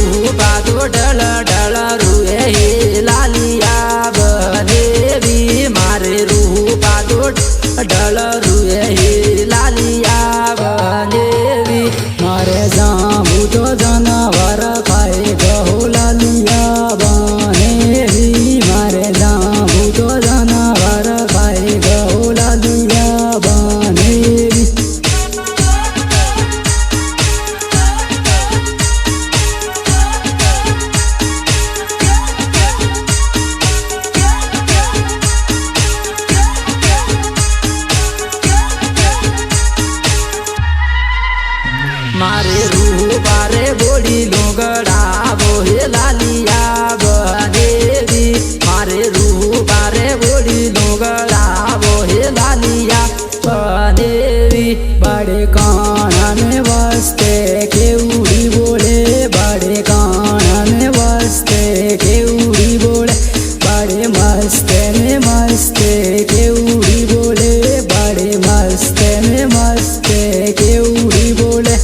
रूपा तो ढल ढल रुए हे लालिया बनेवी मारे रूपा तो ढल रुए हे लालिया बनेवी मारे जामू तो जनावर खाए गहो लालिया बनेवी मारे जामू तो जनावर खाए गहो लालिया बनेवी मारे रूपा रे बोली लुगड़ा बोहे लालिया बनेवी मारे रूपा रे बोली लुगड़ा बोहे लालिया बनेवी बड़े कान में वास्ते केउड़ी बोले बड़े कान में वास्ते केउड़ी बोले बड़े मस्ते में मस्ते केउड़ी बोले बड़े मस्ते में मस्ते केउड़ी बोले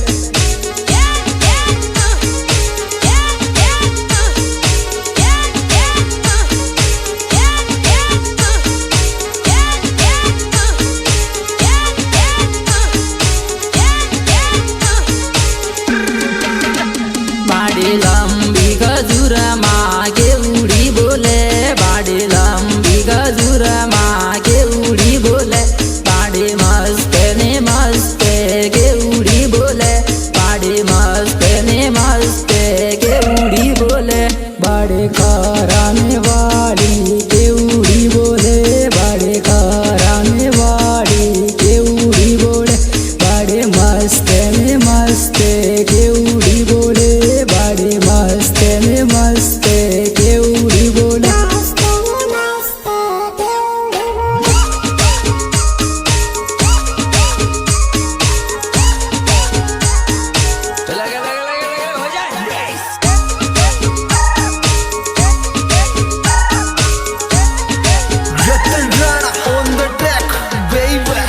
बाड़ी लंबी गजूर मागे उड़ी बोले बाड़ी लंबी गजूर मागे उड़ी बोले बाड़ी मस्ते ने मस्ते के उड़ी बोले बाड़ी मस्ते ने मस्ते के उड़ी बोले बड़े कराने वाली केउड़ी बोले बड़े कराने वाली केउड़ी बोले बड़े मस्ते में मस्ते केउड़ी बोले बड़े मस्ते में मस्ते केउड़ी बोले Ratan Rana on the deck, baby.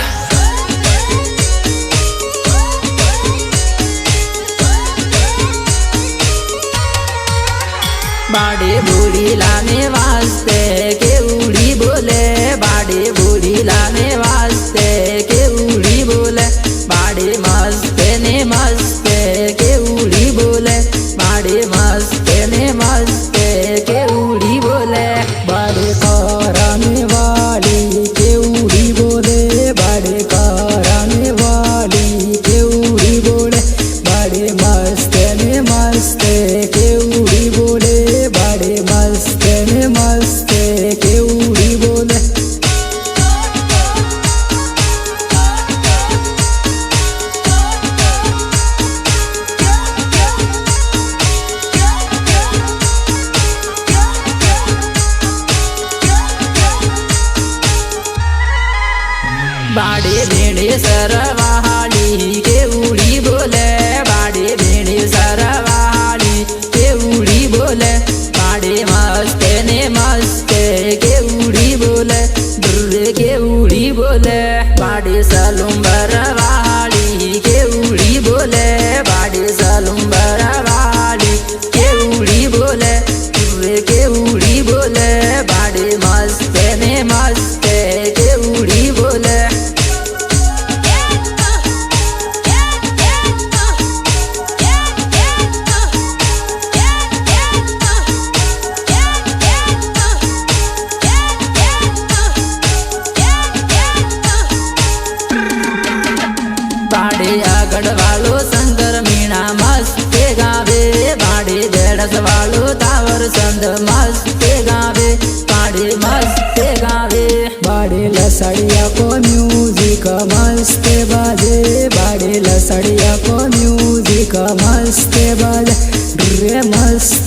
बाड़े बूढ़ी लाने वास्ते के उड़ी बोले बाड़े बूढ़ी लाने वास्ते के उड़ी बोले बाड़े मस्ते ने मस्ते के उड़ी बोले बाड़े मस्ते ने मस्ते के उड़ी बोले बड़े कराने वाली केउड़ी बोले बड़े कराने वाली केउड़ी बोले बड़े मस्ते में मस्ते केउड़ी बोले बड़े मस्ते में मस्ते केउड़ी बोले बाड़े भेड़े सरवाहाली के उड़ी बोले बाड़े भेड़े सरवाहाली के उड़ी बोले बाड़े मस्ते ने मस्ते के उड़ी बोले दुर्रे के उड़ी बोले बाड़े सलुम्बर वाली के उड़ी बोले बाड़े सलुम्बर वाली के उड़ी बोले दुर्रे के उड़ी बोले बाड़े मस्ते ने मस्ते के उड़ी बोले बाड़े आगड़ वालो शंकर मीणा मस्ते गावे बाड़े देड़स वालो तावर संद मस्ते गावे बाड़े मस्ते गावे बाड़े लसड़िया को म्यूजिक मस्ते बाजे बाड़े लसड़िया को म्यूजिक मस्ते बाजे रे मस्त